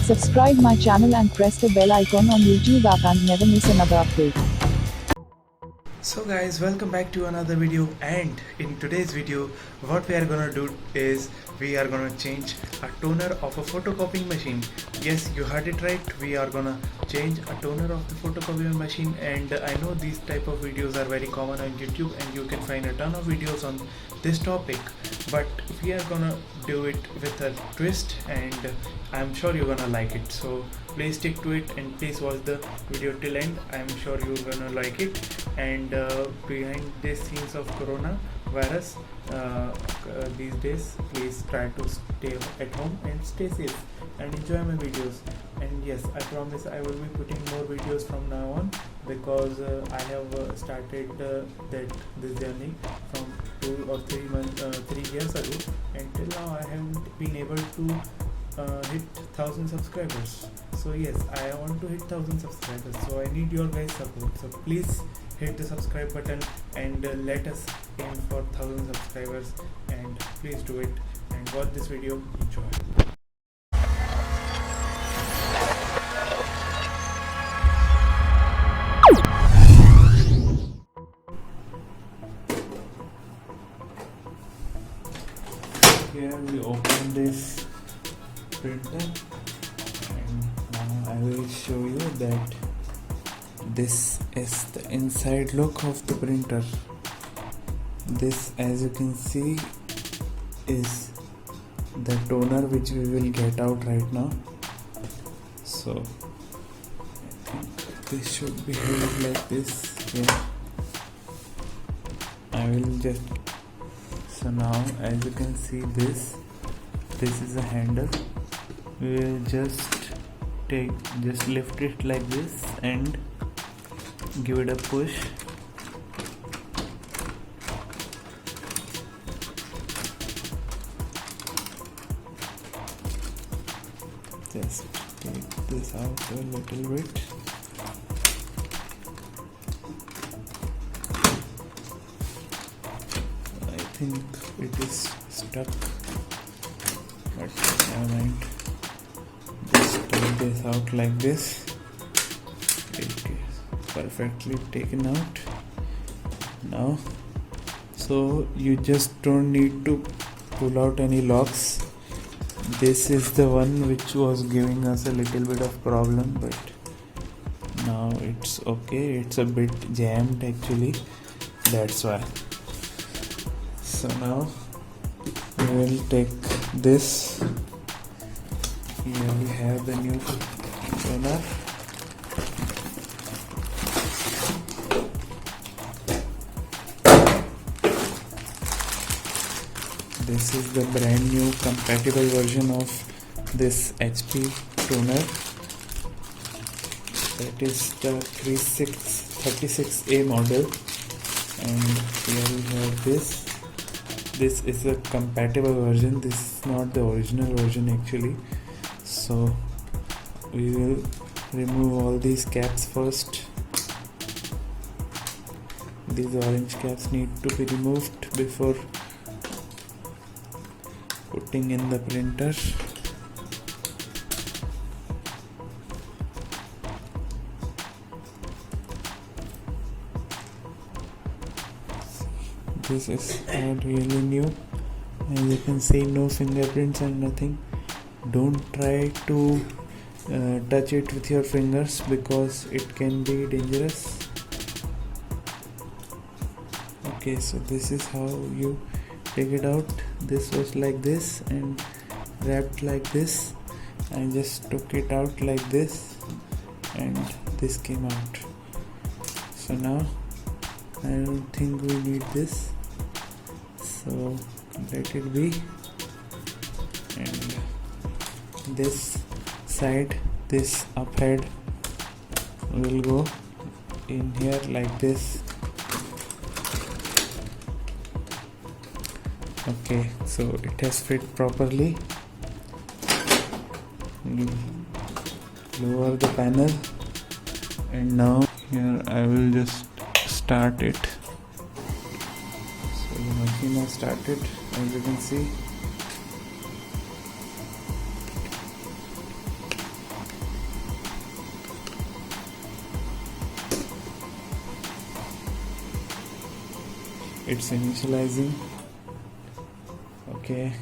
Subscribe my channel and press the bell icon on YouTube app and never miss another update. So guys, welcome back to another video, and in today's video what we are gonna do is we are gonna change a toner of a photocopying machine. Yes, you heard it right, we are gonna change a toner of the photocopying machine. And I know these type of videos are very common on YouTube and you can find a ton of videos on this topic, but we are gonna do it with a twist and I'm sure you're gonna like it. So please stick to it and please watch the video till end. I'm sure you're gonna like it. And behind the scenes of coronavirus these days, please try to stay at home and stay safe and enjoy my videos. And yes, I promise I will be putting more videos from now on, because I have started this journey from 2 or 3 years ago, and till now I haven't been able to hit 1000 subscribers. So yes, I want to hit 1000 subscribers, so I need your guys support. So please hit the subscribe button and let us aim for 1000 subscribers, and please do it and watch this video. Enjoy. Here we open this printer, and now I will show you that this is the inside look of the printer. This, as you can see, is the toner which we will get out right now. So I think this should be held like this here. I will just, so now as you can see, this is a handle. We will just lift it like this and give it a push. Just take this out a little bit. I think it is stuck, but never mind. Just take this out like this. It is perfectly taken out now. So you just don't need to pull out any locks. This is the one which was giving us a little bit of problem, but now it's okay. It's a bit jammed actually, that's why. So now we will take this. Here we have the new toner. This is the brand new compatible version of this HP toner. That is the 36A model, and here we have this. This is a compatible version. This is not the original version actually. So we will remove all these caps first. These orange caps need to be removed before putting in the printer. This is really new. As you can see, no fingerprints and nothing. Don't try to touch it with your fingers because it can be dangerous. Okay, so this is how you take it out. This was like this and wrapped like this. I just took it out like this and this came out. So now I don't think we need this, so let it be. And this side, this up head will go in here like this. Okay, so it has fit properly. Lower the panel, and now here I will just start it. So the machine has started, as you can see. it's initializing. Okay,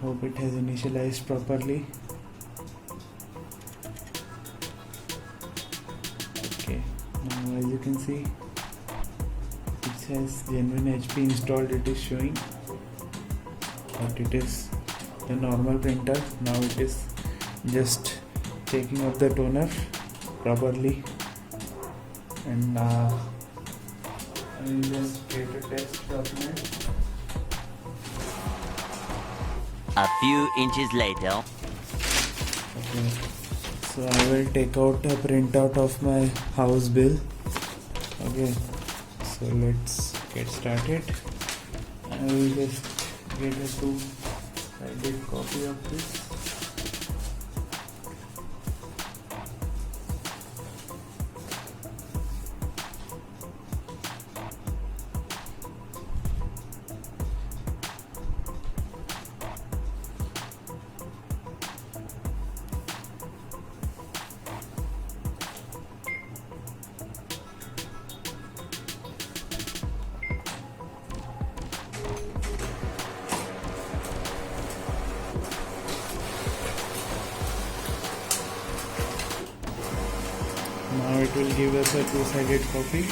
hope it has initialized properly. Okay, now as you can see, it says genuine HP installed, it is showing, but it is the normal printer. Now it is just taking up the toner properly, and I will just get a test document. A few inches later. Okay, so I will take out a printout of my house bill. Okay, so let's get started. I will just get a 2-sided copy of this. Now it will give us a 2-sided copy.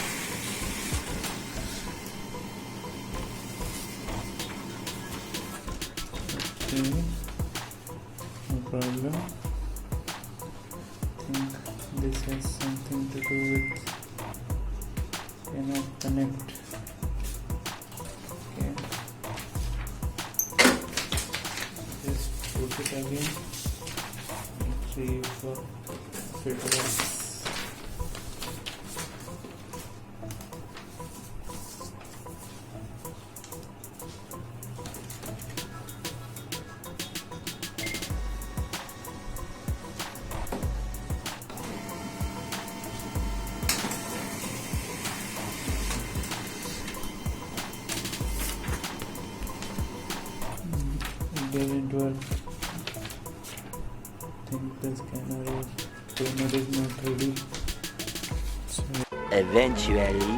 Okay, no problem. I think this has something to do with cannot connect. Okay, just put it again and see if it works. It didn't work. I think the toner is not ready. So Eventually.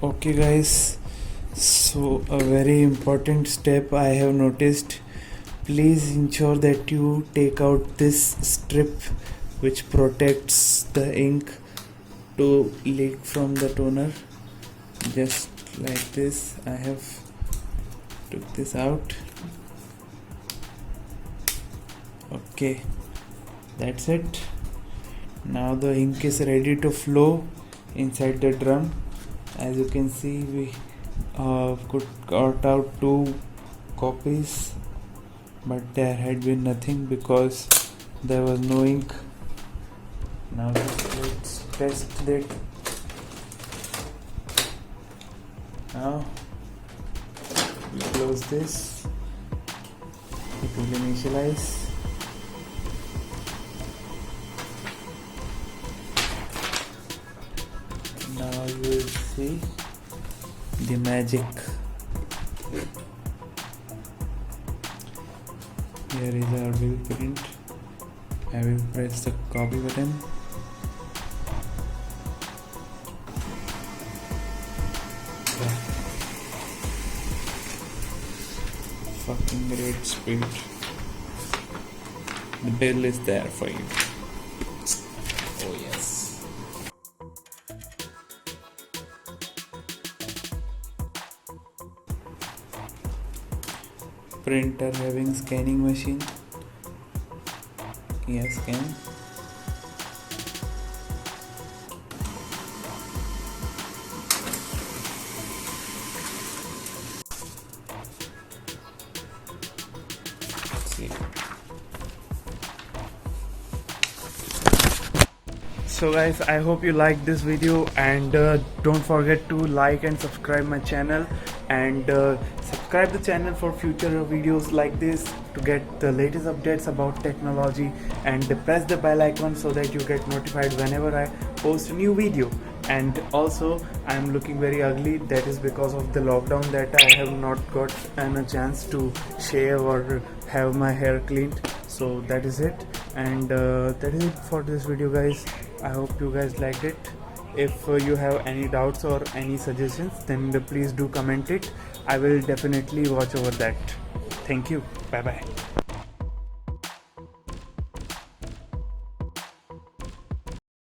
okay guys, so a very important step I have noticed. Please ensure that you take out this strip which protects the ink to leak from the toner. Just like this, I have took this out. Okay, that's it. Now the ink is ready to flow inside the drum. As you can see, we could got out 2 copies, but there had been nothing because there was no ink. Now let's test it. Now we close this, it will initialize. Now you will see the magic. Here is our bill print. I will press the copy button. Fucking great speed. The bill is there for you. Oh yes. Printer having scanning machine. Yes, scan. So guys, I hope you liked this video, and don't forget to like and subscribe my channel, and subscribe the channel for future videos like this to get the latest updates about technology, and press the bell icon so that you get notified whenever I post a new video. And also, I am looking very ugly. That is because of the lockdown that I have not got a chance to shave or have my hair cleaned. So that is it, and that is it for this video guys. I hope you guys liked it. If you have any doubts or any suggestions, then please do comment it. I will definitely watch over that. Thank you. Bye bye.